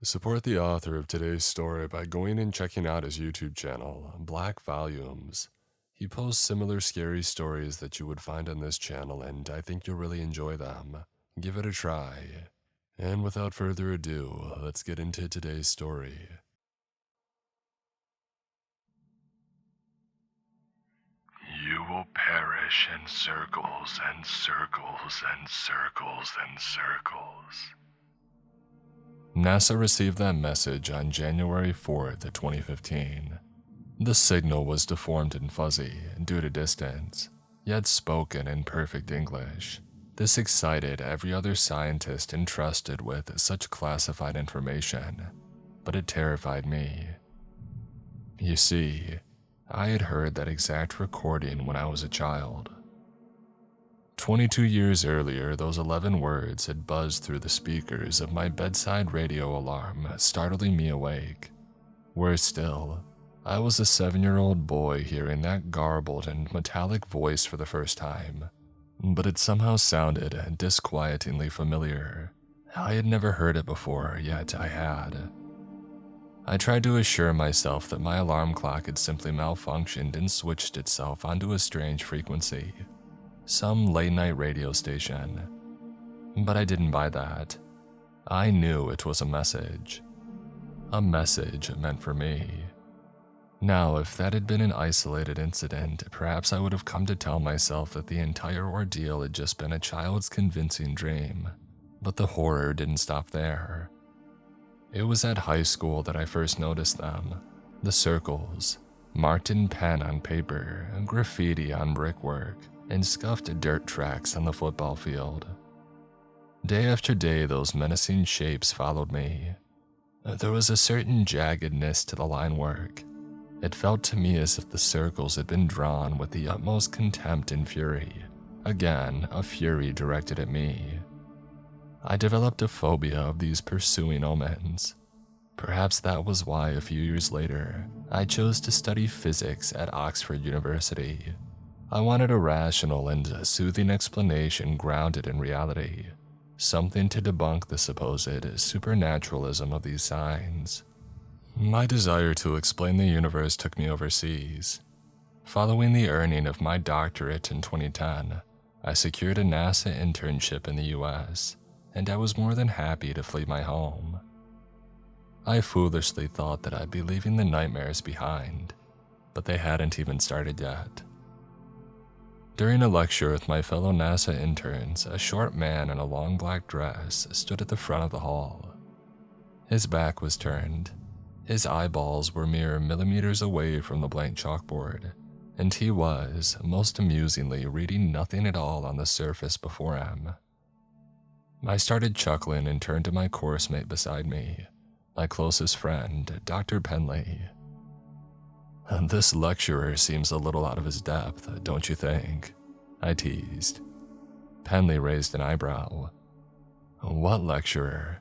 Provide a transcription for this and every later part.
Support the author of today's story by going and checking out his YouTube channel, Black Volumes. He posts similar scary stories that you would find on this channel, and I think you'll really enjoy them. Give it a try. And without further ado, let's get into today's story. You will perish in circles and circles and circles and circles. NASA received that message on January 4th, 2015. The signal was deformed and fuzzy due to distance, yet spoken in perfect English. This excited every other scientist entrusted with such classified information, but it terrified me. You see, I had heard that exact recording when I was a child. 22 years earlier, those 11 words had buzzed through the speakers of my bedside radio alarm, startling me awake. Worse still, I was a 7-year-old boy hearing that garbled and metallic voice for the first time, but it somehow sounded disquietingly familiar. I had never heard it before, yet I had. I tried to assure myself that my alarm clock had simply malfunctioned and switched itself onto a strange frequency. Some late-night radio station. But I didn't buy that. I knew it was a message. A message meant for me. Now, if that had been an isolated incident, perhaps I would have come to tell myself that the entire ordeal had just been a child's convincing dream. But the horror didn't stop there. It was at high school that I first noticed them. The circles, marked in pen on paper, graffiti on brickwork, and scuffed dirt tracks on the football field. Day after day, those menacing shapes followed me. There was a certain jaggedness to the line work. It felt to me as if the circles had been drawn with the utmost contempt and fury. Again, a fury directed at me. I developed a phobia of these pursuing omens. Perhaps that was why a few years later, I chose to study physics at Oxford University. I wanted a rational and soothing explanation grounded in reality, something to debunk the supposed supernaturalism of these signs. My desire to explain the universe took me overseas. Following the earning of my doctorate in 2010, I secured a NASA internship in the US, and I was more than happy to flee my home. I foolishly thought that I'd be leaving the nightmares behind, but they hadn't even started yet. During a lecture with my fellow NASA interns, a short man in a long black dress stood at the front of the hall. His back was turned. His eyeballs were mere millimeters away from the blank chalkboard, and he was, most amusingly, reading nothing at all on the surface before him. I started chuckling and turned to my course mate beside me, my closest friend, Dr. Penley. "This lecturer seems a little out of his depth, don't you think?" I teased. Penley raised an eyebrow. "What lecturer?"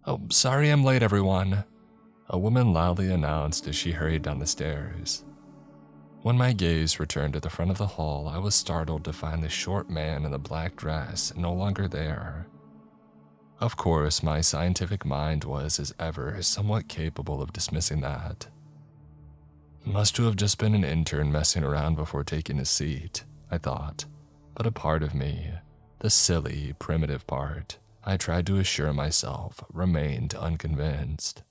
"Oh, sorry I'm late, everyone," a woman loudly announced as she hurried down the stairs. When my gaze returned to the front of the hall, I was startled to find the short man in the black dress no longer there. Of course, my scientific mind was, as ever, somewhat capable of dismissing that. Must have just been an intern messing around before taking his seat, I thought, but a part of me, the silly, primitive part, I tried to assure myself, remained unconvinced.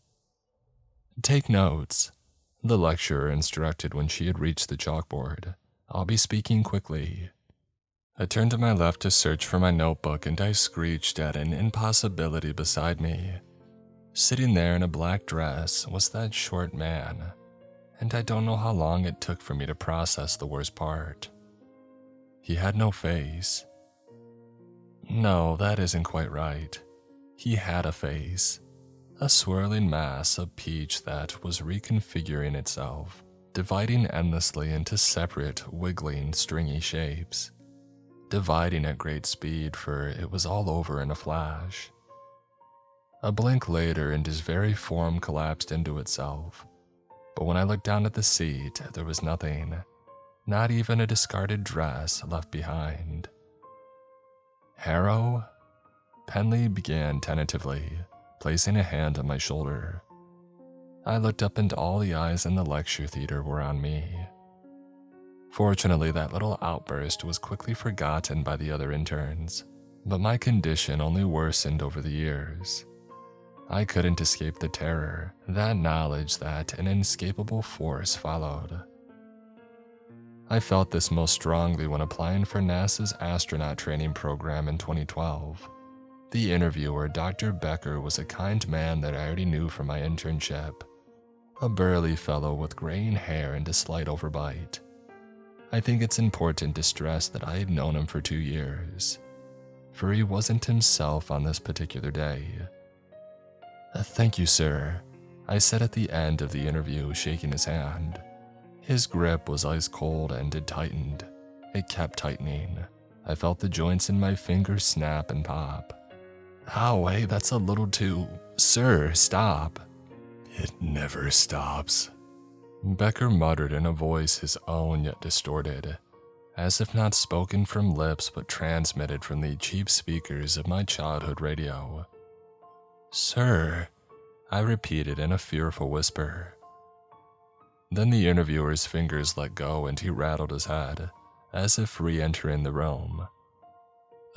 "Take notes," the lecturer instructed when she had reached the chalkboard. "I'll be speaking quickly." I turned to my left to search for my notebook, and I screeched at an impossibility beside me. Sitting there in a black dress was that short man, and I don't know how long it took for me to process the worst part. He had no face. No, that isn't quite right. He had a face. A swirling mass of peach that was reconfiguring itself, dividing endlessly into separate, wiggling, stringy shapes. Dividing at great speed, for it was all over in a flash. A blink later, and his very form collapsed into itself. But when I looked down at the seat, there was nothing. Not even a discarded dress left behind. "Harrow?" Penley began tentatively, placing a hand on my shoulder. I looked up and all the eyes in the lecture theater were on me. Fortunately, that little outburst was quickly forgotten by the other interns, but my condition only worsened over the years. I couldn't escape the terror, that knowledge that an inescapable force followed. I felt this most strongly when applying for NASA's astronaut training program in 2012. The interviewer, Dr. Becker, was a kind man that I already knew from my internship. A burly fellow with graying hair and a slight overbite. I think it's important to stress that I had known him for 2 years, for he wasn't himself on this particular day. "Thank you, sir," I said at the end of the interview, shaking his hand. His grip was ice cold and it tightened. It kept tightening. I felt the joints in my fingers snap and pop. "Ow, hey, that's a little too... Sir, stop." "It never stops," Becker muttered in a voice his own yet distorted, as if not spoken from lips but transmitted from the cheap speakers of my childhood radio. "Sir," I repeated in a fearful whisper. Then the interviewer's fingers let go and he rattled his head, as if re-entering the room.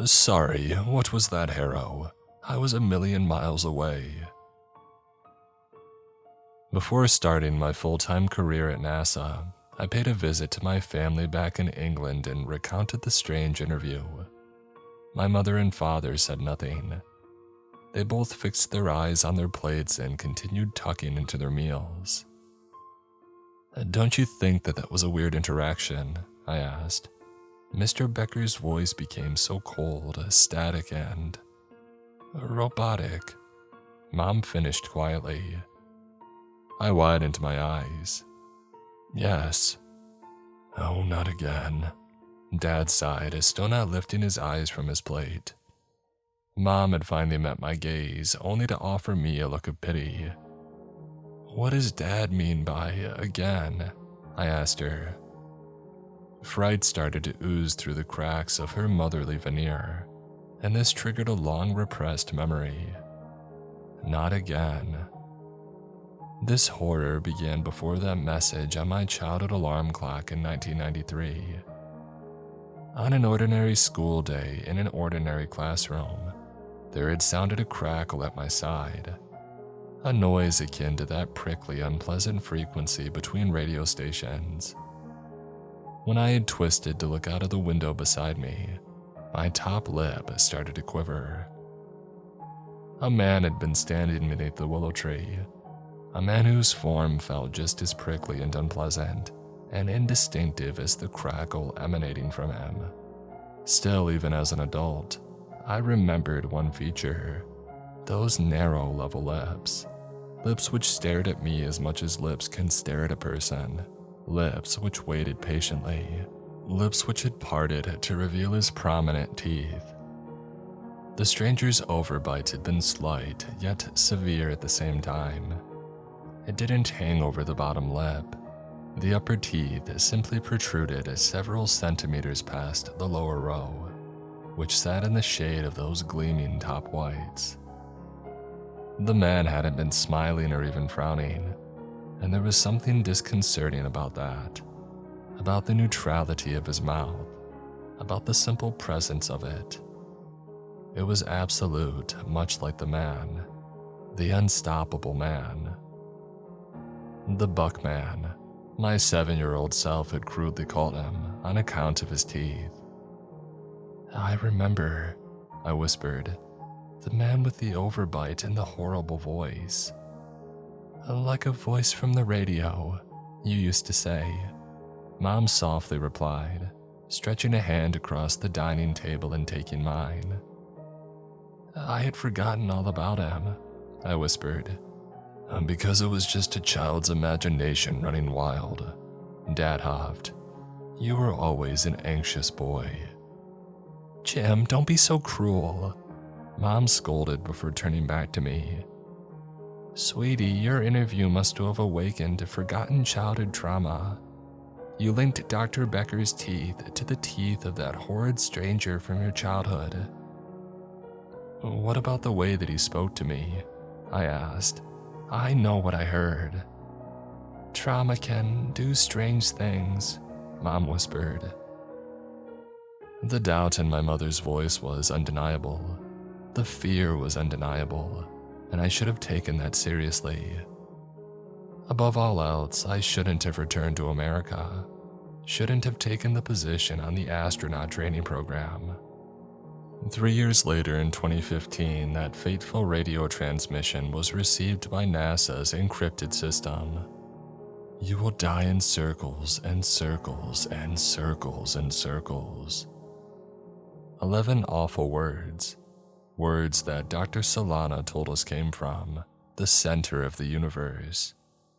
"Sorry, what was that, Harrow? I was a million miles away." Before starting my full-time career at NASA, I paid a visit to my family back in England and recounted the strange interview. My mother and father said nothing. They both fixed their eyes on their plates and continued tucking into their meals. "Don't you think that was a weird interaction?" I asked. Mr. Becker's voice became so cold, static, and robotic. Mom finished quietly. I widened my eyes. "Yes." "Oh, not again," Dad sighed, still not lifting his eyes from his plate. Mom had finally met my gaze, only to offer me a look of pity. "What does Dad mean by again?" I asked her. Fright started to ooze through the cracks of her motherly veneer, and this triggered a long-repressed memory. Not again. This horror began before that message on my childhood alarm clock in 1993. On an ordinary school day in an ordinary classroom, there had sounded a crackle at my side, a noise akin to that prickly, unpleasant frequency between radio stations. When I had twisted to look out of the window beside me, my top lip started to quiver. A man had been standing beneath the willow tree, a man whose form felt just as prickly and unpleasant and indistinctive as the crackle emanating from him. Still, even as an adult, I remembered one feature: those narrow, level lips. Lips which stared at me as much as lips can stare at a person. Lips which waited patiently. Lips which had parted to reveal his prominent teeth. The stranger's overbite had been slight, yet severe at the same time. It didn't hang over the bottom lip. The upper teeth simply protruded several centimeters past the lower row, which sat in the shade of those gleaming top whites. The man hadn't been smiling or even frowning, and there was something disconcerting about that, about the neutrality of his mouth, about the simple presence of it. It was absolute, much like the man, the unstoppable man. The Buckman, my 7-year-old self had crudely called him on account of his teeth. "I remember," I whispered, "the man with the overbite and the horrible voice. Like a voice from the radio, you used to say," Mom softly replied, stretching a hand across the dining table and taking mine. "I had forgotten all about him," I whispered. "Because it was just a child's imagination running wild," Dad huffed. "You were always an anxious boy." "Jim, don't be so cruel," Mom scolded before turning back to me. "Sweetie, your interview must have awakened forgotten childhood trauma. You linked Dr. Becker's teeth to the teeth of that horrid stranger from your childhood. What about the way that he spoke to me?" I asked. I know what I heard. Trauma can do strange things, Mom whispered. The doubt in my mother's voice was undeniable. The fear was undeniable, and I should have taken that seriously. Above all else, I shouldn't have returned to America, shouldn't have taken the position on the astronaut training program. 3 years later in 2015, that fateful radio transmission was received by NASA's encrypted system. You will die in circles and circles and circles and circles. 11 awful words. Words that Dr. Solana told us came from the center of the universe.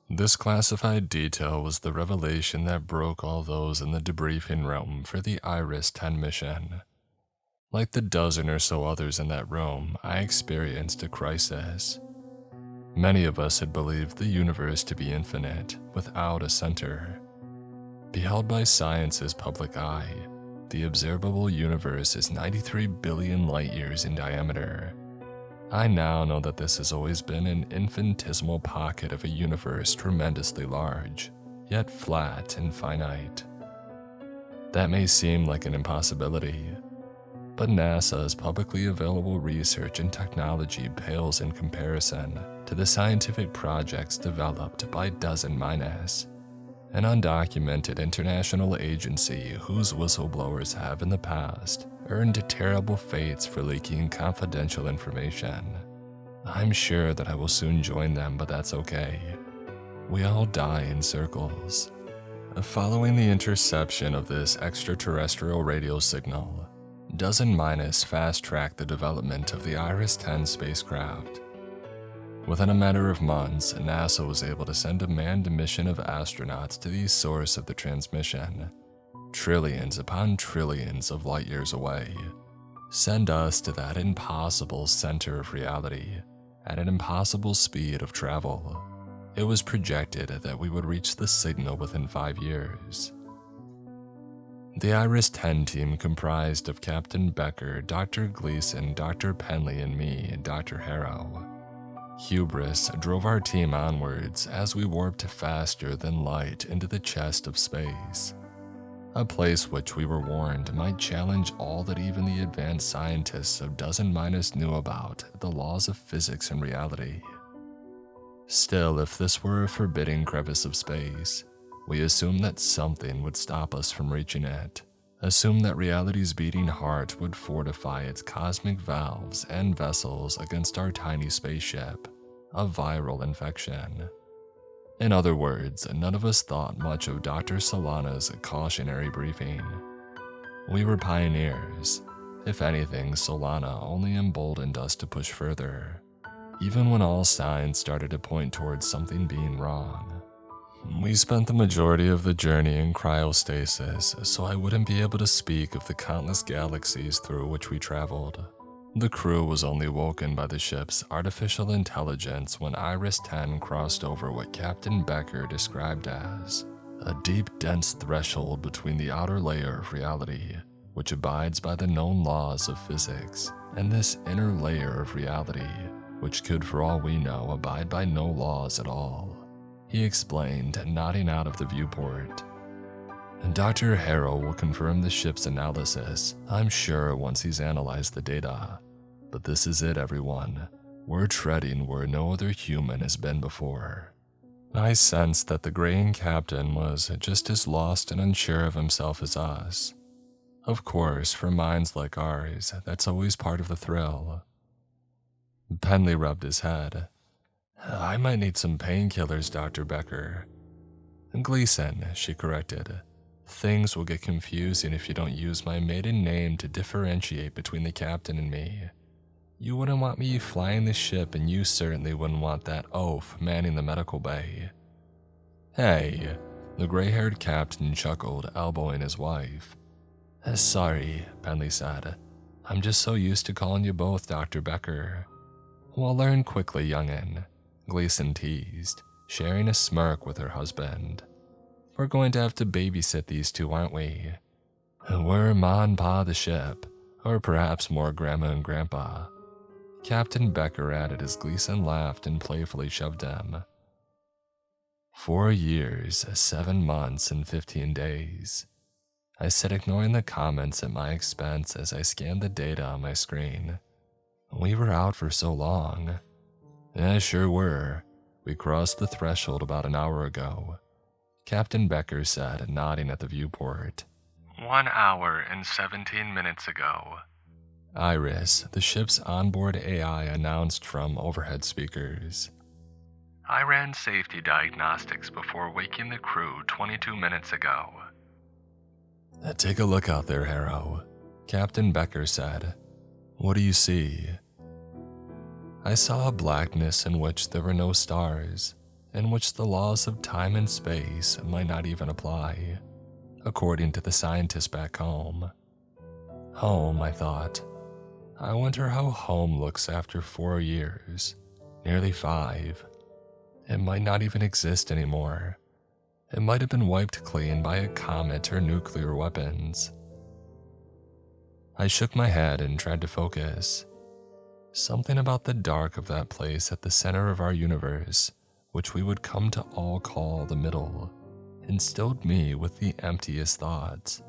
This classified detail was the revelation that broke all those in the debriefing room for the IRIS-10 mission. Like the dozen or so others in that room, I experienced a crisis. Many of us had believed the universe to be infinite, without a center. Beheld by science's public eye, the observable universe is 93 billion light-years in diameter. I now know that this has always been an infinitesimal pocket of a universe tremendously large, yet flat and finite. That may seem like an impossibility, but NASA's publicly available research and technology pales in comparison to the scientific projects developed by Dozen Minus, an undocumented international agency whose whistleblowers have in the past earned terrible fates for leaking confidential information. I'm sure that I will soon join them, but that's okay. We all die in circles. Following the interception of this extraterrestrial radio signal, Dozen Minus fast-tracked the development of the IRIS-10 spacecraft. Within a matter of months, NASA was able to send a manned mission of astronauts to the source of the transmission, trillions upon trillions of light-years away. Send us to that impossible center of reality at an impossible speed of travel. It was projected that we would reach the signal within 5 years. The IRIS-10 team comprised of Captain Becker, Dr. Gleason, Dr. Penley, and me, Dr. Harrow. Hubris drove our team onwards as we warped faster than light into the chest of space, a place which we were warned might challenge all that even the advanced scientists of Dozen Minus knew about the laws of physics and reality. Still, if this were a forbidding crevice of space, we assumed that something would stop us from reaching it, assumed that reality's beating heart would fortify its cosmic valves and vessels against our tiny spaceship, a viral infection. In other words, none of us thought much of Dr. Solana's cautionary briefing. We were pioneers. If anything, Solana only emboldened us to push further, even when all signs started to point towards something being wrong. We spent the majority of the journey in cryostasis, so I wouldn't be able to speak of the countless galaxies through which we traveled. The crew was only woken by the ship's artificial intelligence when IRIS-10 crossed over what Captain Becker described as a deep, dense threshold between the outer layer of reality, which abides by the known laws of physics, and this inner layer of reality, which could, for all we know, abide by no laws at all. He explained, nodding out of the viewport. Dr. Harrow will confirm the ship's analysis, I'm sure, once he's analyzed the data. But this is it, everyone. We're treading where no other human has been before. I sensed that the graying captain was just as lost and unsure of himself as us. Of course, for minds like ours, that's always part of the thrill. Penley rubbed his head. I might need some painkillers, Dr. Becker. Gleason, she corrected. Things will get confusing if you don't use my maiden name to differentiate between the captain and me. You wouldn't want me flying the ship, and you certainly wouldn't want that oaf manning the medical bay. Hey, the gray-haired captain chuckled, elbowing his wife. Sorry, Penley said. I'm just so used to calling you both Dr. Becker. We'll learn quickly, young'un, Gleason teased, sharing a smirk with her husband. We're going to have to babysit these two, aren't we? We're Ma and Pa the ship, or perhaps more Grandma and Grandpa. Captain Becker added as Gleason laughed and playfully shoved him. 4 years, 7 months, and 15 days. I said, ignoring the comments at my expense as I scanned the data on my screen. We were out for so long. Yeah, sure were. We crossed the threshold about an hour ago, Captain Becker said, nodding at the viewport. 1 hour and 17 minutes ago. Iris, the ship's onboard AI, announced from overhead speakers. I ran safety diagnostics before waking the crew 22 minutes ago. Take a look out there, Harrow, Captain Becker said. What do you see? I saw a blackness in which there were no stars, in which the laws of time and space might not even apply, according to the scientists back home. Home, I thought. I wonder how home looks after 4 years, nearly 5. It might not even exist anymore. It might have been wiped clean by a comet or nuclear weapons. I shook my head and tried to focus. Something about the dark of that place at the center of our universe, which we would come to all call the middle, instilled me with the emptiest thoughts.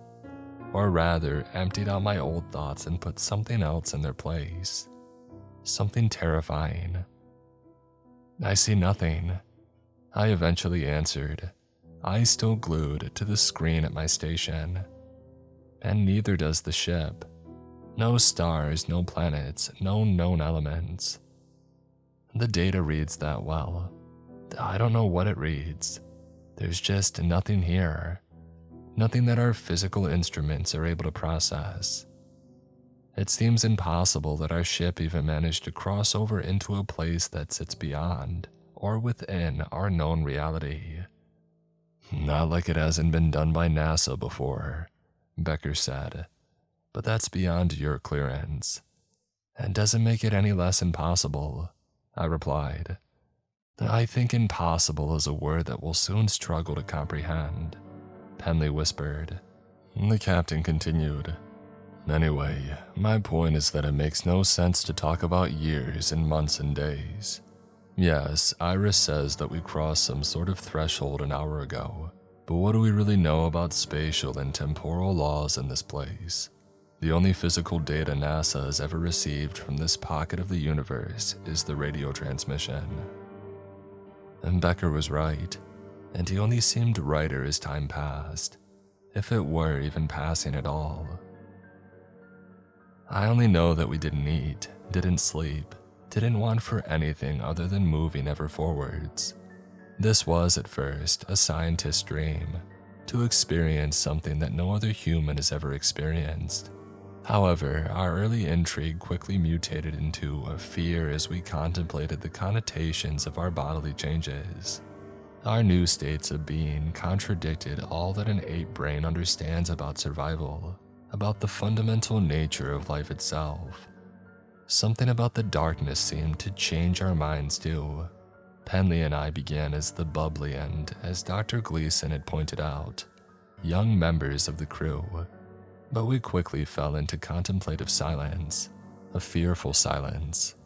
Or rather, emptied out my old thoughts and put something else in their place. Something terrifying. I see nothing, I eventually answered, eyes still glued to the screen at my station. And neither does the ship. No stars, no planets, no known elements. The data reads that well. I don't know what it reads. There's just nothing here. Nothing that our physical instruments are able to process. It seems impossible that our ship even managed to cross over into a place that sits beyond or within our known reality. Not like it hasn't been done by NASA before, Becker said, but that's beyond your clearance. And doesn't make it any less impossible, I replied. I think impossible is a word that we'll soon struggle to comprehend, Penley whispered. The captain continued. Anyway, my point is that it makes no sense to talk about years and months and days. Yes, Iris says that we crossed some sort of threshold an hour ago, but what do we really know about spatial and temporal laws in this place? The only physical data NASA has ever received from this pocket of the universe is the radio transmission. And Becker was right, and he only seemed righter as time passed, if it were even passing at all. I only know that we didn't eat, didn't sleep, didn't want for anything other than moving ever forwards. This was, at first, a scientist's dream, to experience something that no other human has ever experienced. However, our early intrigue quickly mutated into a fear as we contemplated the connotations of our bodily changes. Our new states of being contradicted all that an ape brain understands about survival, about the fundamental nature of life itself. Something about the darkness seemed to change our minds too. Penley and I began as the bubbly and, as Dr. Gleason had pointed out, young members of the crew. But we quickly fell into contemplative silence, a fearful silence.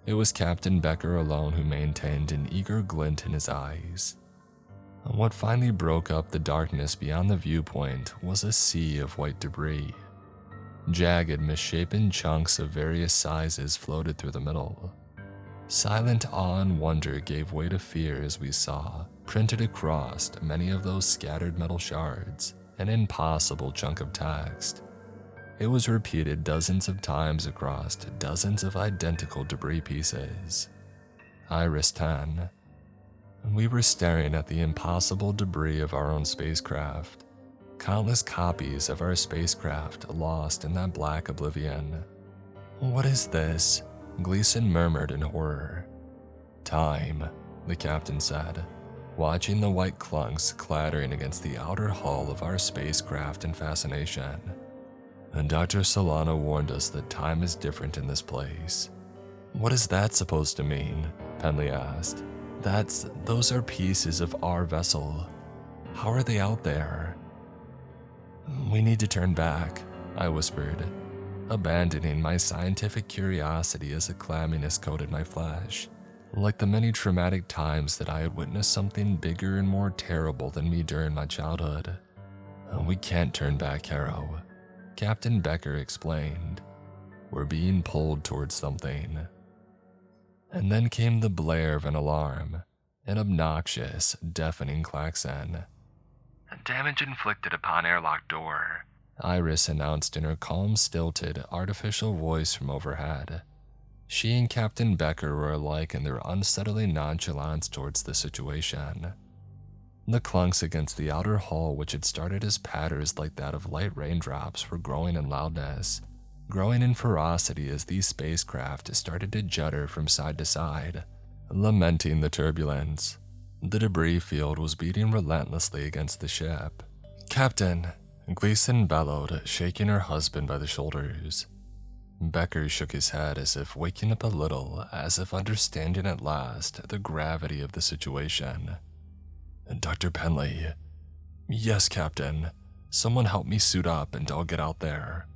It was Captain Becker alone who maintained an eager glint in his eyes. What finally broke up the darkness beyond the viewpoint was a sea of white debris. Jagged, misshapen chunks of various sizes floated through the middle. Silent awe and wonder gave way to fear as we saw, printed across many of those scattered metal shards, an impossible chunk of text. It was repeated dozens of times across dozens of identical debris pieces. Iris 10. We were staring at the impossible debris of our own spacecraft. Countless copies of our spacecraft lost in that black oblivion. What is this? Gleason murmured in horror. Time, the captain said, watching the white clunks clattering against the outer hull of our spacecraft in fascination. And Dr. Solano warned us that time is different in this place. What is that supposed to mean? Penley asked. Those are pieces of our vessel. How are they out there? We need to turn back, I whispered. abandoning my scientific curiosity as a clamminess coated my flesh. Like the many traumatic times that I had witnessed something bigger and more terrible than me during my childhood. We can't turn back, Harrow, Captain Becker explained. We're being pulled towards something. And then came the blare of an alarm, an obnoxious, deafening klaxon. Damage inflicted upon airlock door, Iris announced in her calm, stilted, artificial voice from overhead. She and Captain Becker were alike in their unsettling nonchalance towards the situation. The clunks against the outer hull, which had started as patters like that of light raindrops, were growing in loudness, growing in ferocity as these spacecraft started to judder from side to side, lamenting the turbulence. The debris field was beating relentlessly against the ship. "Captain," Gleason bellowed, shaking her husband by the shoulders. Becker shook his head as if waking up a little, as if understanding at last the gravity of the situation. "Dr. Penley." "Yes, Captain. Someone help me suit up and I'll get out there."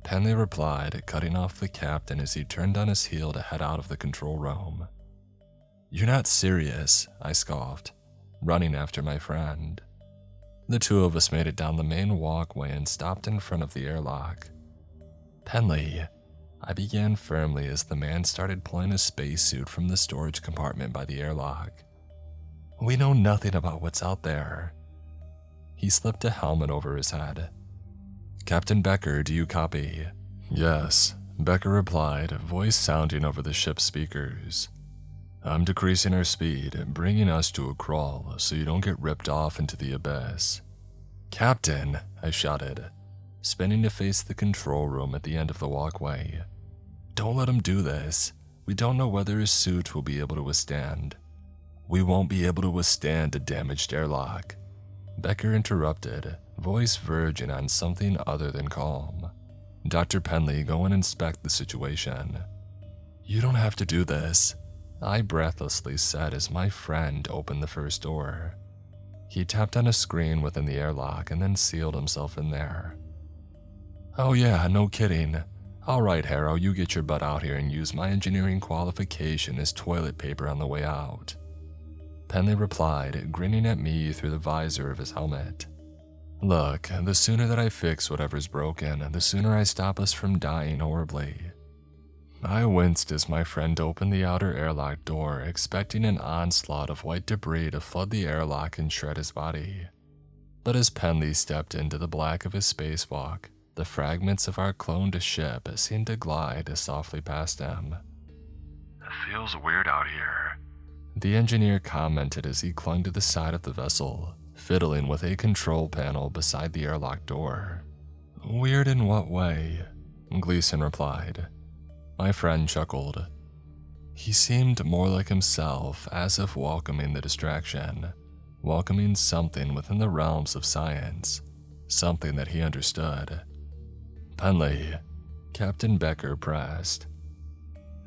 Penley replied, cutting off the captain as he turned on his heel to head out of the control room. "You're not serious," I scoffed, running after my friend. The two of us made it down the main walkway and stopped in front of the airlock. "Penley," I began firmly as the man started pulling a spacesuit from the storage compartment by the airlock. "We know nothing about what's out there." He slipped a helmet over his head. "Captain Becker, do you copy?" "Yes," Becker replied, voice sounding over the ship's speakers. "I'm decreasing our speed, bringing us to a crawl so you don't get ripped off into the abyss." "Captain," I shouted, spinning to face the control room at the end of the walkway. "Don't let him do this. We don't know whether his suit will be able to withstand." "We won't be able to withstand a damaged airlock," Becker interrupted, voice verging on something other than calm. "Dr. Penley, go and inspect the situation." "You don't have to do this," I breathlessly said as my friend opened the first door. He tapped on a screen within the airlock and then sealed himself in there. "Oh yeah, no kidding. All right, Harrow, you get your butt out here and use my engineering qualification as toilet paper on the way out," Penley replied, grinning at me through the visor of his helmet. "Look, the sooner that I fix whatever's broken, the sooner I stop us from dying horribly." I winced as my friend opened the outer airlock door, expecting an onslaught of white debris to flood the airlock and shred his body. But as Penley stepped into the black of his spacewalk, the fragments of our cloned ship seemed to glide softly past him. "It feels weird out here," the engineer commented as he clung to the side of the vessel, fiddling with a control panel beside the airlock door. "Weird in what way?" Gleason replied. My friend chuckled. He seemed more like himself, as if welcoming the distraction, welcoming something within the realms of science, something that he understood. "Penley," Captain Becker pressed.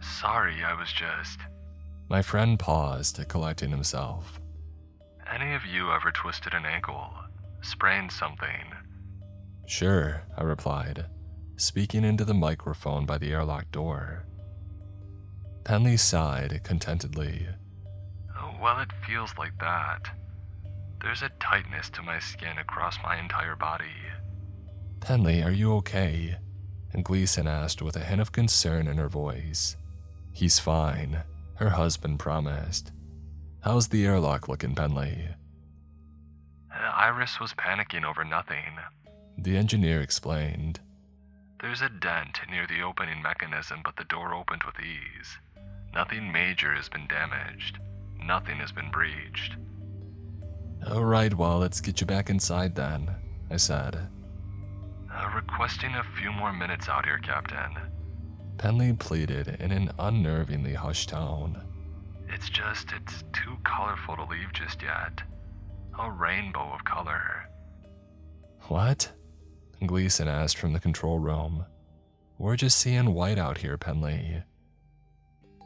"Sorry, I was just..." My friend paused, collecting himself. "Any of you ever twisted an ankle? Sprained something?" "Sure," I replied, speaking into the microphone by the airlock door. Penley sighed contentedly. "Well, it feels like that. There's a tightness to my skin across my entire body." "Penley, are you okay?" Gleason asked with a hint of concern in her voice. "He's fine," her husband promised. "How's the airlock looking, Penley?" "Iris was panicking over nothing," the engineer explained. "There's a dent near the opening mechanism, but the door opened with ease. Nothing major has been damaged. Nothing has been breached." "All right, well, let's get you back inside then," I said. "Requesting a few more minutes out here, Captain," Penley pleaded in an unnervingly hushed tone. It's too colorful to leave just yet. A rainbow of color." "What?" Gleason asked from the control room. "We're just seeing white out here, Penley."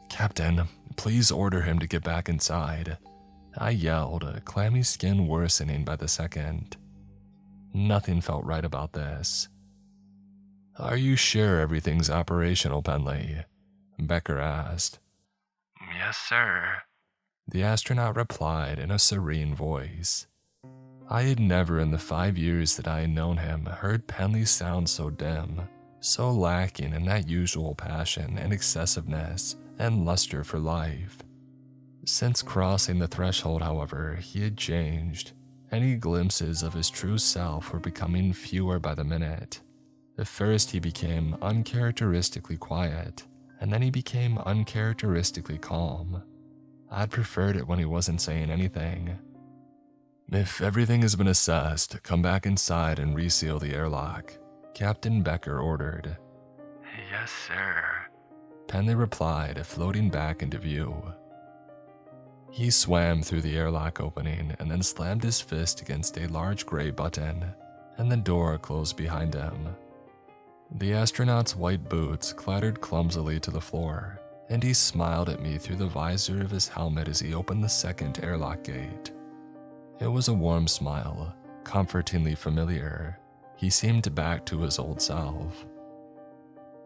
"Captain, please order him to get back inside," I yelled, clammy skin worsening by the second. Nothing felt right about this. "Are you sure everything's operational, Penley?" Becker asked. "Yes, sir," the astronaut replied in a serene voice. I had never in the 5 years that I had known him heard Penley sound so dim, so lacking in that usual passion and excessiveness and luster for life. Since crossing the threshold, however, he had changed. Any glimpses of his true self were becoming fewer by the minute. At first he became uncharacteristically quiet, and then he became uncharacteristically calm. I'd preferred it when he wasn't saying anything. "If everything has been assessed, come back inside and reseal the airlock," Captain Becker ordered. "Yes, sir," Penley replied, floating back into view. He swam through the airlock opening and then slammed his fist against a large gray button, and the door closed behind him. The astronaut's white boots clattered clumsily to the floor, and he smiled at me through the visor of his helmet as he opened the second airlock gate. It was a warm smile, comfortingly familiar. He seemed back to his old self.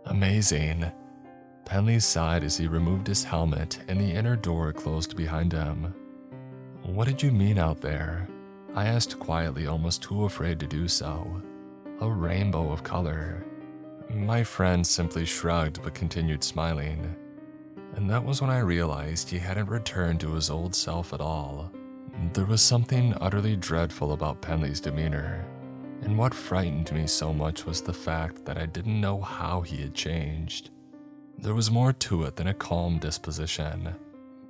"Amazing," Penley sighed as he removed his helmet and the inner door closed behind him. "What did you mean out there?" I asked quietly, almost too afraid to do so. "A rainbow of color." My friend simply shrugged but continued smiling. And that was when I realized he hadn't returned to his old self at all. There was something utterly dreadful about Penley's demeanor, and what frightened me so much was the fact that I didn't know how he had changed. There was more to it than a calm disposition.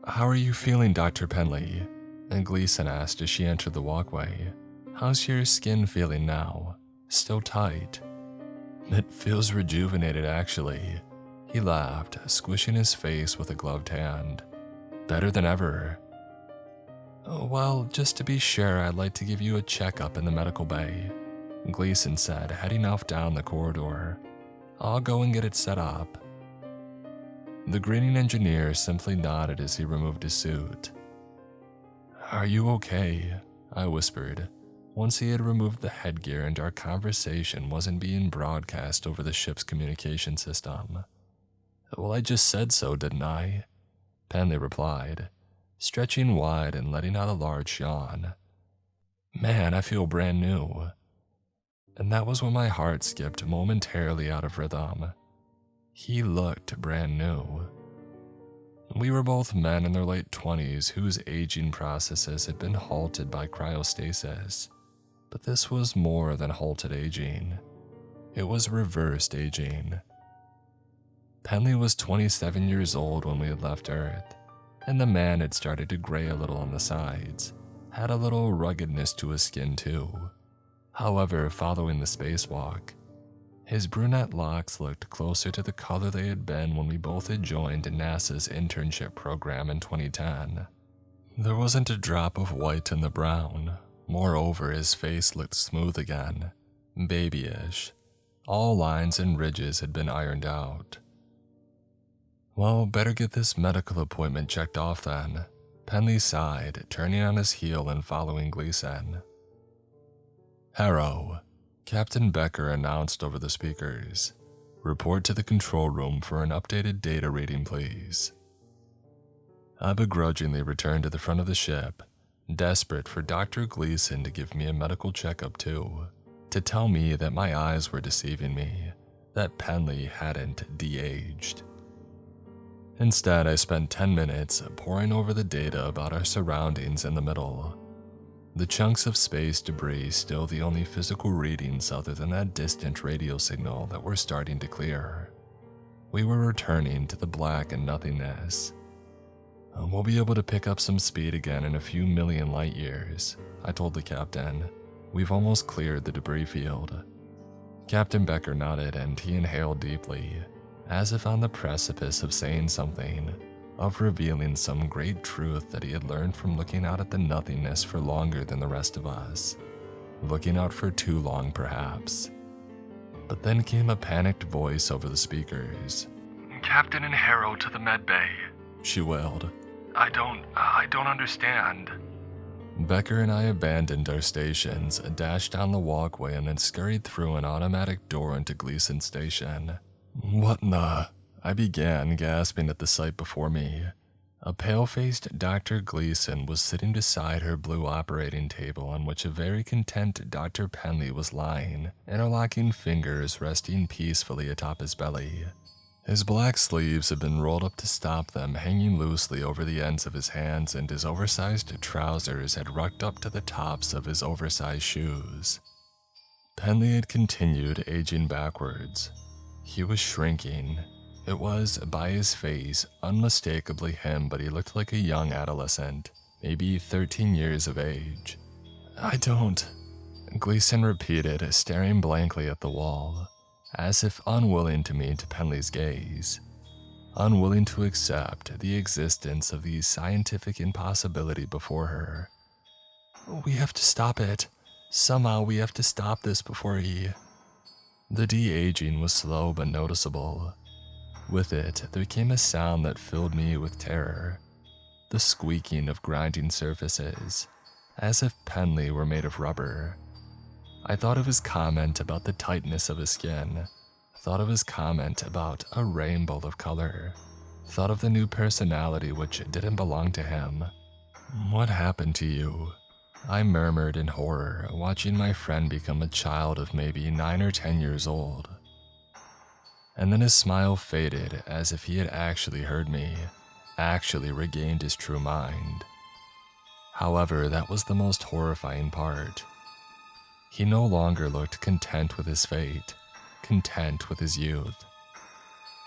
"How are you feeling, Dr. Penley?" and Gleason asked as she entered the walkway. "How's your skin feeling now? Still tight?" "It feels rejuvenated, actually," he laughed, squishing his face with a gloved hand. "Better than ever." "Well, just to be sure, I'd like to give you a checkup in the medical bay," Gleason said, heading off down the corridor. "I'll go and get it set up." The grinning engineer simply nodded as he removed his suit. "Are you okay?" I whispered, once he had removed the headgear and our conversation wasn't being broadcast over the ship's communication system. "Well, I just said so, didn't I?" Penley replied, stretching wide and letting out a large yawn. "Man, I feel brand new." And that was when my heart skipped momentarily out of rhythm. He looked brand new. We were both men in their late 20s whose aging processes had been halted by cryostasis. But this was more than halted aging. It was reversed aging. Penley was 27 years old when we had left Earth, and the man had started to gray a little on the sides, had a little ruggedness to his skin too. However, following the spacewalk, his brunette locks looked closer to the color they had been when we both had joined NASA's internship program in 2010. There wasn't a drop of white in the brown. Moreover, his face looked smooth again, babyish. All lines and ridges had been ironed out. "Well, better get this medical appointment checked off then," Penley sighed, turning on his heel and following Gleason. "Harrow," Captain Becker announced over the speakers. "Report to the control room for an updated data reading, please." I begrudgingly returned to the front of the ship, desperate for Dr. Gleason to give me a medical checkup too, to tell me that my eyes were deceiving me, that Penley hadn't de-aged. Instead, I spent 10 minutes poring over the data about our surroundings in the middle. The chunks of space debris still the only physical readings other than that distant radio signal that were starting to clear. We were returning to the black and nothingness. "We'll be able to pick up some speed again in a few million light years," I told the captain. "We've almost cleared the debris field." Captain Becker nodded and he inhaled deeply, as if on the precipice of saying something, of revealing some great truth that he had learned from looking out at the nothingness for longer than the rest of us. Looking out for too long, perhaps. But then came a panicked voice over the speakers. "Captain and Harrow to the med bay," she wailed. I don't understand." Becker and I abandoned our stations, dashed down the walkway, and then scurried through an automatic door into Gleason Station. What in the... I began, gasping at the sight before me. A pale-faced Dr. Gleason was sitting beside her blue operating table on which a very content Dr. Penley was lying, interlocking fingers resting peacefully atop his belly. His black sleeves had been rolled up to stop them, hanging loosely over the ends of his hands, and his oversized trousers had rucked up to the tops of his oversized shoes. Penley had continued aging backwards. He was shrinking. It was, by his face, unmistakably him, but he looked like a young adolescent, maybe 13 years of age. I don't, Gleason repeated, staring blankly at the wall, as if unwilling to meet Penley's gaze, unwilling to accept the existence of the scientific impossibility before her. We have to stop it. Somehow we have to stop this before he... The de-aging was slow but noticeable. With it, there came a sound that filled me with terror. The squeaking of grinding surfaces, as if Penley were made of rubber. I thought of his comment about the tightness of his skin, thought of his comment about a rainbow of color, thought of the new personality which didn't belong to him. What happened to you? I murmured in horror, watching my friend become a child of maybe 9 or 10 years old. And then his smile faded as if he had actually heard me, actually regained his true mind. However, that was the most horrifying part. He no longer looked content with his fate, content with his youth.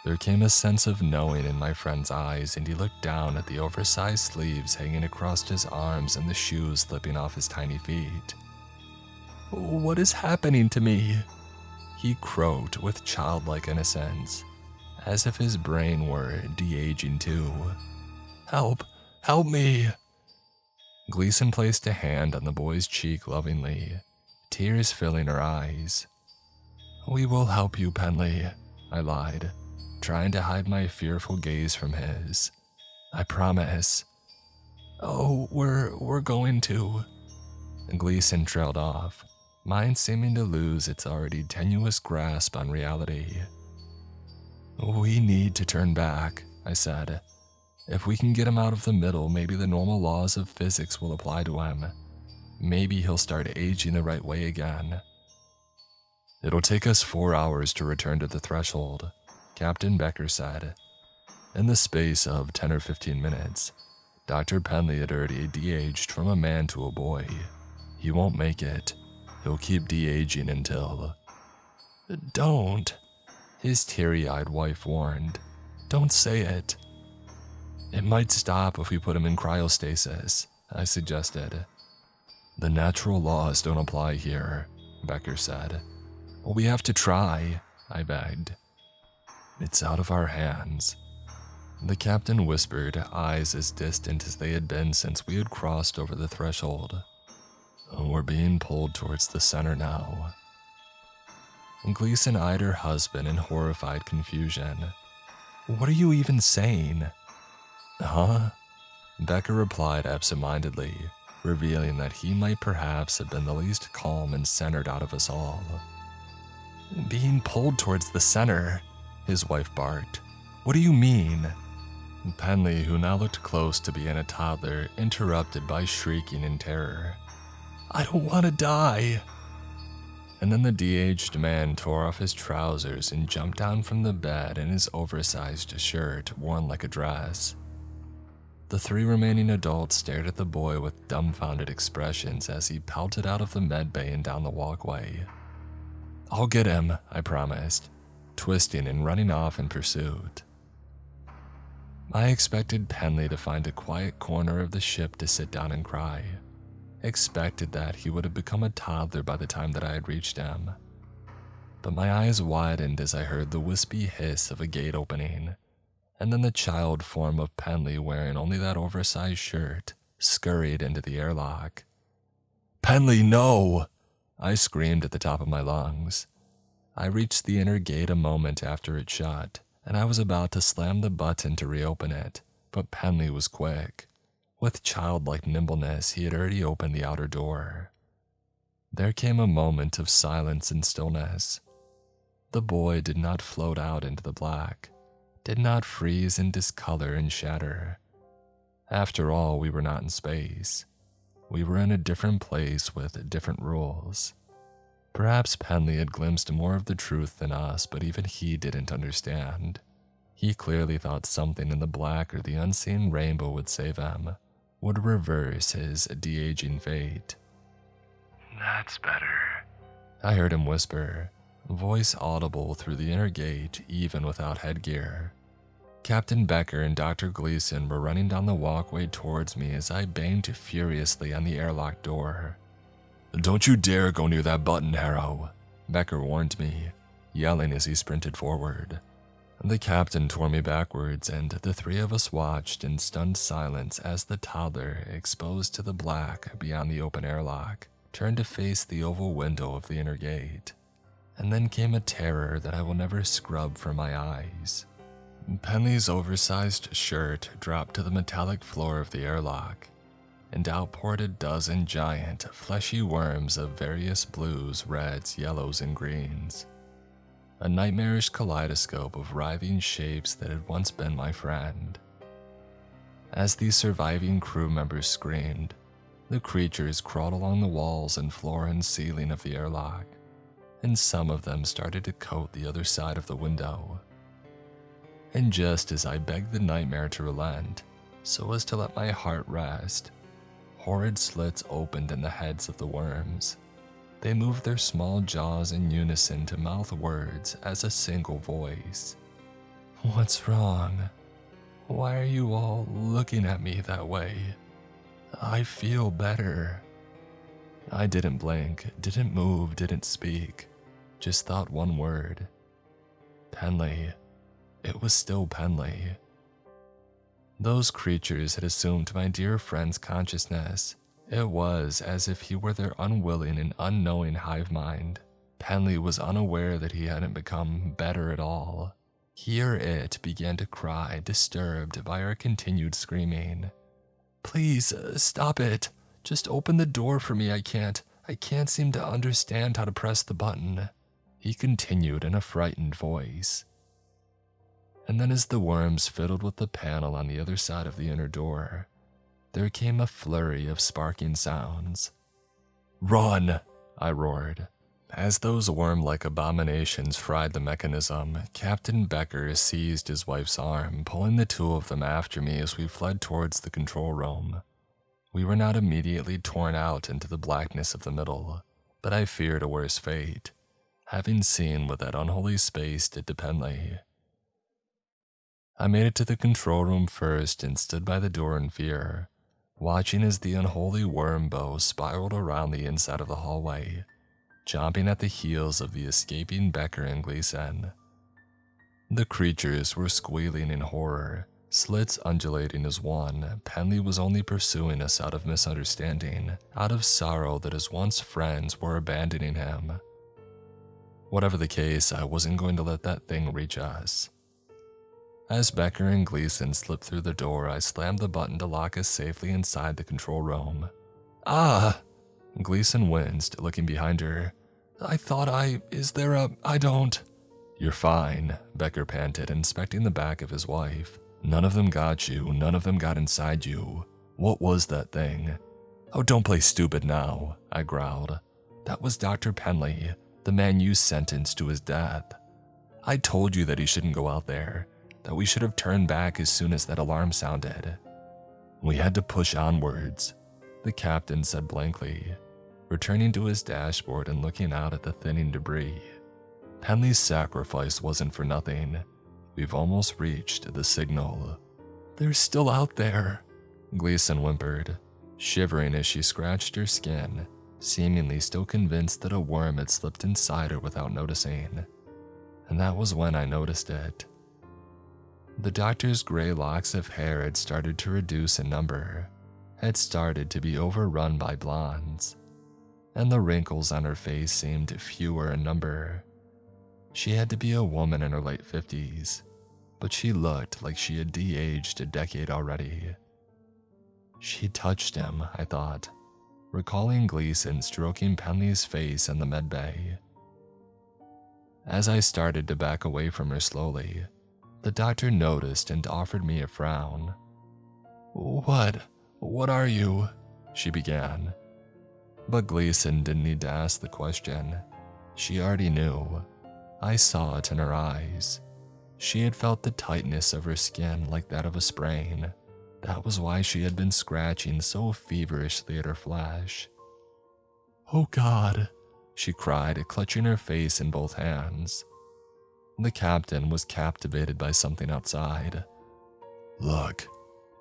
There came a sense of knowing in my friend's eyes, and he looked down at the oversized sleeves hanging across his arms and the shoes slipping off his tiny feet. What is happening to me? He croaked with childlike innocence, as if his brain were de-aging too. Help! Help me! Gleason placed a hand on the boy's cheek lovingly, tears filling her eyes. We will help you, Penley, I lied, trying to hide my fearful gaze from his. I promise. Oh, we're going to. Gleason trailed off, mind seeming to lose its already tenuous grasp on reality. We need to turn back, I said. If we can get him out of the middle, maybe the normal laws of physics will apply to him. Maybe he'll start aging the right way again. It'll take us 4 hours to return to the threshold, Captain Becker said. In the space of 10 or 15 minutes, Dr. Penley had already de-aged from a man to a boy. He won't make it. He'll keep de-aging until... Don't, his teary-eyed wife warned. Don't say it. It might stop if we put him in cryostasis, I suggested. The natural laws don't apply here, Becker said. Well, we have to try, I begged. It's out of our hands. The captain whispered, eyes as distant as they had been since we had crossed over the threshold. We're being pulled towards the center now. Gleason eyed her husband in horrified confusion. What are you even saying? Huh? Becker replied absent-mindedly, revealing that he might perhaps have been the least calm and centered out of us all. Being pulled towards the center, his wife barked. What do you mean? Penley, who now looked close to being a toddler, interrupted by shrieking in terror. I don't want to die. And then the de-aged man tore off his trousers and jumped down from the bed in his oversized shirt, worn like a dress. The 3 remaining adults stared at the boy with dumbfounded expressions as he pelted out of the med bay and down the walkway. I'll get him, I promised, twisting and running off in pursuit. I expected Penley to find a quiet corner of the ship to sit down and cry. Expected that he would have become a toddler by the time that I had reached him. But my eyes widened as I heard the wispy hiss of a gate opening, and then the child form of Penley wearing only that oversized shirt scurried into the airlock. Penley, no! I screamed at the top of my lungs. I reached the inner gate a moment after it shut, and I was about to slam the button to reopen it, but Penley was quick. With childlike nimbleness, he had already opened the outer door. There came a moment of silence and stillness. The boy did not float out into the black, did not freeze and discolor and shatter. After all, we were not in space. We were in a different place with different rules. Perhaps Penley had glimpsed more of the truth than us, but even he didn't understand. He clearly thought something in the black or the unseen rainbow would save him, would reverse his de-aging fate. That's better. I heard him whisper, voice audible through the inner gate even without headgear. Captain Becker and Dr. Gleason were running down the walkway towards me as I banged furiously on the airlock door. "Don't you dare go near that button, Harrow," Becker warned me, yelling as he sprinted forward. The captain tore me backwards, and the three of us watched in stunned silence as the toddler, exposed to the black beyond the open airlock, turned to face the oval window of the inner gate. And then came a terror that I will never scrub from my eyes. Penley's oversized shirt dropped to the metallic floor of the airlock, and out poured a dozen giant, fleshy worms of various blues, reds, yellows, and greens. A nightmarish kaleidoscope of writhing shapes that had once been my friend. As the surviving crew members screamed, the creatures crawled along the walls and floor and ceiling of the airlock, and some of them started to coat the other side of the window. And just as I begged the nightmare to relent, so as to let my heart rest, horrid slits opened in the heads of the worms. They moved their small jaws in unison to mouth words as a single voice. "What's wrong? Why are you all looking at me that way? I feel better." I didn't blink, didn't move, didn't speak, just thought one word. Penley. It was still Penley. Those creatures had assumed my dear friend's consciousness. It was as if he were their unwilling and unknowing hive mind. Penley was unaware that he hadn't become better at all. Here it began to cry, disturbed by our continued screaming. "Please, stop it. Just open the door for me. I can't seem to understand how to press the button," he continued in a frightened voice. And then as the worms fiddled with the panel on the other side of the inner door, there came a flurry of sparking sounds. "Run!" I roared. As those worm-like abominations fried the mechanism, Captain Becker seized his wife's arm, pulling the two of them after me as we fled towards the control room. We were not immediately torn out into the blackness of the middle, but I feared a worse fate, having seen what that unholy space did to Penley. I made it to the control room first and stood by the door in fear, watching as the unholy worm bow spiraled around the inside of the hallway, chomping at the heels of the escaping Becker and Gleason. The creatures were squealing in horror, slits undulating as one. Penley was only pursuing us out of misunderstanding, out of sorrow that his once friends were abandoning him. Whatever the case, I wasn't going to let that thing reach us. As Becker and Gleason slipped through the door, I slammed the button to lock us safely inside the control room. "Ah!" Gleason winced, looking behind her. I don't." "You're fine," Becker panted, inspecting the back of his wife. "None of them got you, none of them got inside you. What was that thing?" "Oh, don't play stupid now," I growled. "That was Dr. Penley, the man you sentenced to his death. I told you that he shouldn't go out there, that we should have turned back as soon as that alarm sounded." "We had to push onwards," the captain said blankly, returning to his dashboard and looking out at the thinning debris. "Penley's sacrifice wasn't for nothing. We've almost reached the signal." "They're still out there," Gleason whimpered, shivering as she scratched her skin, seemingly still convinced that a worm had slipped inside her without noticing. And that was when I noticed it. The doctor's gray locks of hair had started to reduce in number, had started to be overrun by blondes, and the wrinkles on her face seemed fewer in number. She had to be a woman in her late 50s, but she looked like she had de-aged a decade already. She touched him, I thought, recalling Gleason stroking Penley's face in the medbay. As I started to back away from her slowly, the doctor noticed and offered me a frown. What are you?" she began. But Gleason didn't need to ask the question. She already knew. I saw it in her eyes. She had felt the tightness of her skin like that of a sprain. That was why she had been scratching so feverishly at her flesh. "Oh God," she cried, clutching her face in both hands. The captain was captivated by something outside. "Look,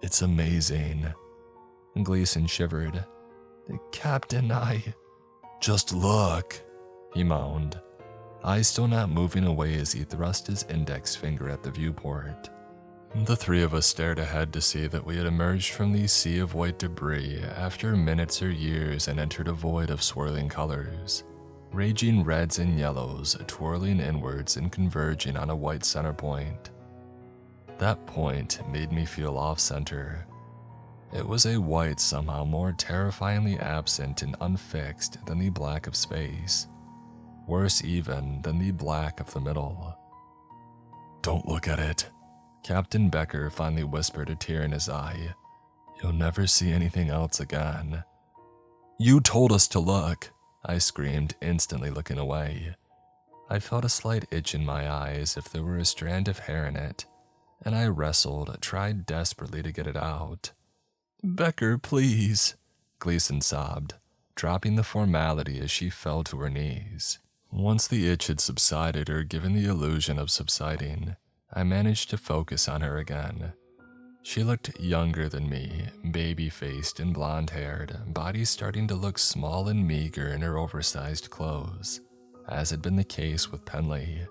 it's amazing." Gleason shivered. "Captain, Just look," he moaned, eyes still not moving away as he thrust his index finger at the viewport. The three of us stared ahead to see that we had emerged from the sea of white debris after minutes or years and entered a void of swirling colors, raging reds and yellows, twirling inwards and converging on a white center point. That point made me feel off-center. It was a white somehow more terrifyingly absent and unfixed than the black of space, worse even than the black of the middle. "Don't look at it," Captain Becker finally whispered, a tear in his eye. "You'll never see anything else again." "You told us to look," I screamed, instantly looking away. I felt a slight itch in my eye as if there were a strand of hair in it, and I wrestled, tried desperately to get it out. "Becker, please," Gleason sobbed, dropping the formality as she fell to her knees. Once the itch had subsided, or given the illusion of subsiding, I managed to focus on her again. She looked younger than me, baby-faced and blonde-haired, body starting to look small and meager in her oversized clothes, as had been the case with Penley.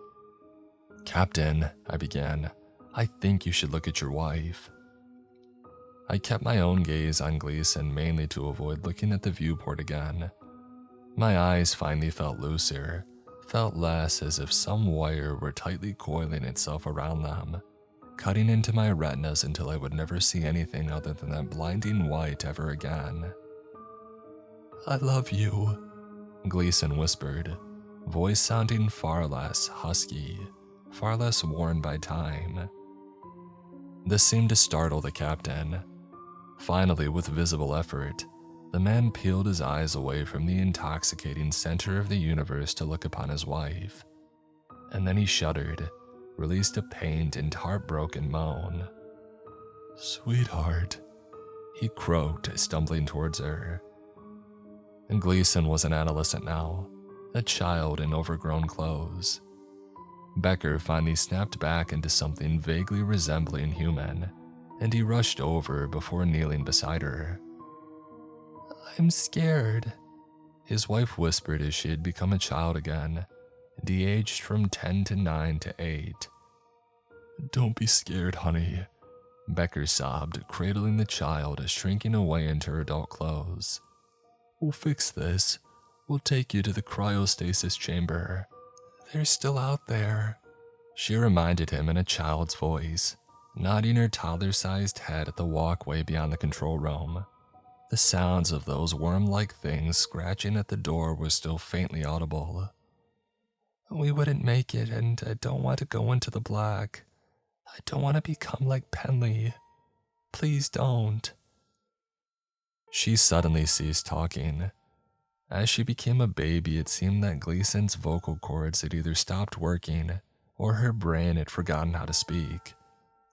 "Captain," I began, "I think you should look at your wife." I kept my own gaze on Gleason mainly to avoid looking at the viewport again. My eyes finally felt looser, felt less as if some wire were tightly coiling itself around them, cutting into my retinas until I would never see anything other than that blinding white ever again. "I love you," Gleason whispered, voice sounding far less husky, far less worn by time. This seemed to startle the captain. Finally, with visible effort, the man peeled his eyes away from the intoxicating center of the universe to look upon his wife. And then he shuddered, released a pained and heartbroken moan. "Sweetheart," he croaked, stumbling towards her. And Gleason was an adolescent now, a child in overgrown clothes. Becker finally snapped back into something vaguely resembling human, and he rushed over before kneeling beside her. "I'm scared," his wife whispered as she had become a child again, de-aged from 10 to 9 to 8. "Don't be scared, honey," Becker sobbed, cradling the child, shrinking away into her adult clothes. "We'll fix this. We'll take you to the cryostasis chamber. They're still out there," she reminded him in a child's voice, nodding her toddler-sized head at the walkway beyond the control room. The sounds of those worm-like things scratching at the door were still faintly audible. "We wouldn't make it, and I don't want to go into the black. I don't want to become like Penley. Please don't." She suddenly ceased talking. As she became a baby, it seemed that Gleason's vocal cords had either stopped working, or her brain had forgotten how to speak,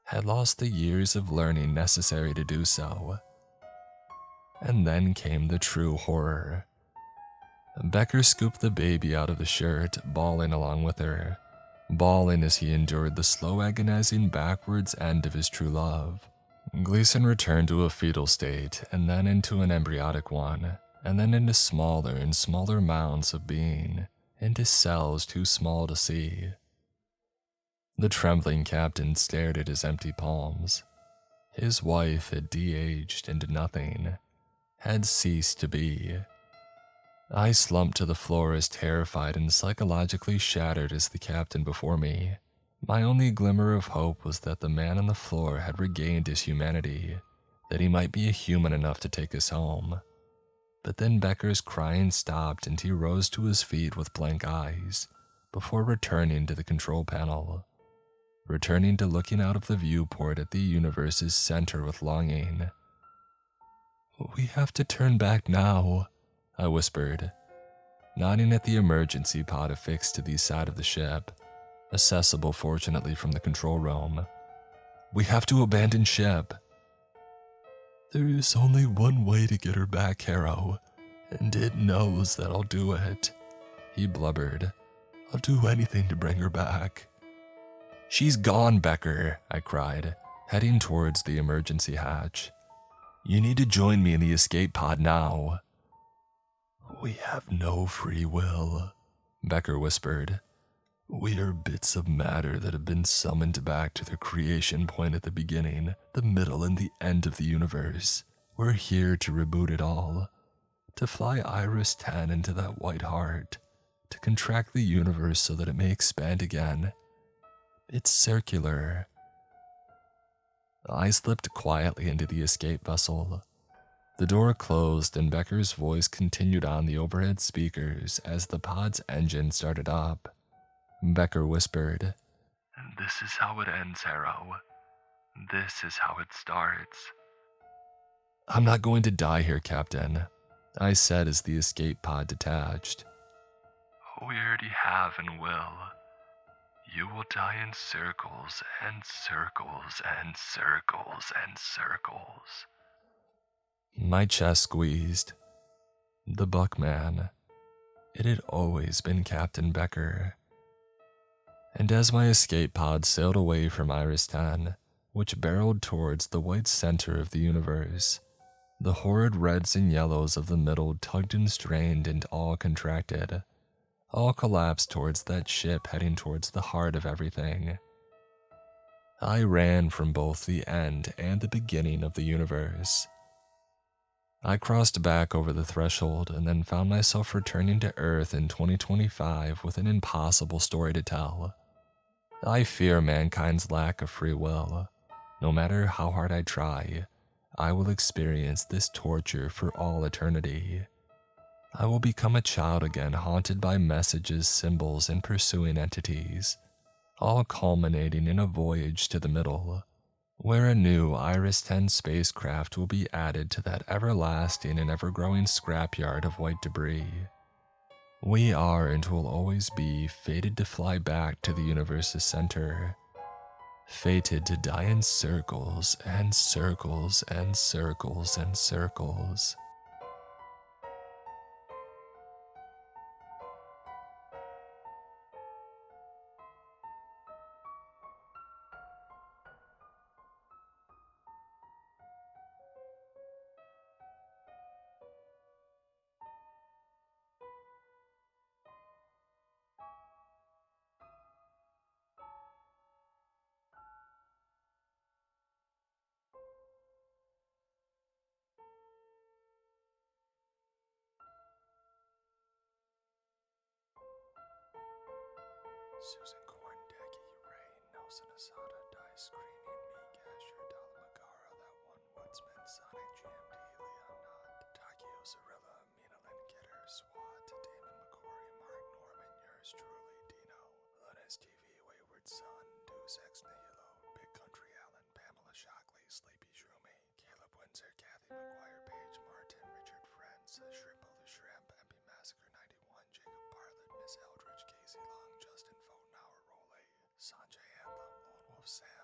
had lost the years of learning necessary to do so. And then came the true horror. Becker scooped the baby out of the shirt, bawling along with her, bawling as he endured the slow, agonizing backwards end of his true love. Gleason returned to a fetal state, and then into an embryonic one, and then into smaller and smaller mounds of being, into cells too small to see. The trembling captain stared at his empty palms. His wife had de-aged into nothing, had ceased to be. I slumped to the floor as terrified and psychologically shattered as the captain before me. My only glimmer of hope was that the man on the floor had regained his humanity, that he might be a human enough to take us home. But then Becker's crying stopped and he rose to his feet with blank eyes before returning to the control panel, returning to looking out of the viewport at the universe's center with longing. "We have to turn back now," I whispered, nodding at the emergency pod affixed to the side of the ship, accessible fortunately from the control room. "We have to abandon ship." "There is only one way to get her back, Harrow, and it knows that I'll do it," he blubbered. "I'll do anything to bring her back." "She's gone, Becker," I cried, heading towards the emergency hatch. "You need to join me in the escape pod now." "We have no free will," Becker whispered. "We are bits of matter that have been summoned back to their creation point at the beginning, the middle, and the end of the universe. We're here to reboot it all, to fly Iris 10 into that white heart, to contract the universe so that it may expand again. It's circular." I slipped quietly into the escape vessel. The door closed and Becker's voice continued on the overhead speakers as the pod's engine started up. Becker whispered, "This is how it ends, Harrow. This is how it starts." "I'm not going to die here, Captain," I said as the escape pod detached. "We already have and will. You will die in circles and circles and circles and circles." My chest squeezed. The Buckman. It had always been Captain Becker. And as my escape pod sailed away from Iris 10, which barreled towards the white center of the universe, the horrid reds and yellows of the middle tugged and strained and all contracted, all collapsed towards that ship heading towards the heart of everything. I ran from both the end and the beginning of the universe. I crossed back over the threshold and then found myself returning to Earth in 2025 with an impossible story to tell. I fear mankind's lack of free will. No matter how hard I try, I will experience this torture for all eternity. I will become a child again, haunted by messages, symbols, and pursuing entities, all culminating in a voyage to the middle, where a new Iris 10 spacecraft will be added to that everlasting and ever-growing scrapyard of white debris. We are and will always be fated to fly back to the universe's center, fated to die in circles and circles and circles and circles. Susan Corndecki, Ray, Nelson Asada, Die Screaming, Me, Gasher, Dalamagara, That One Woodsman, Sonic, GMD, Leon Knott, Takio Zarilla, Minalyn Gitter, SWAT, Damon McCory, Mark Norman, yours truly, Dino, Lunas TV, Wayward Son, Deus Ex Nihilo, Big Country Allen, Pamela Shockley, Sleepy Shroomy, Caleb Windsor, Kathy McGuire, Paige Martin, Richard Friends, Shrimple the Shrimp, MP Massacre 91, Jacob Bartlett, Miss Eldridge, Casey Long, Justin Fotenauer, Roley, Sanjay Anthem, Lone Wolf Sam,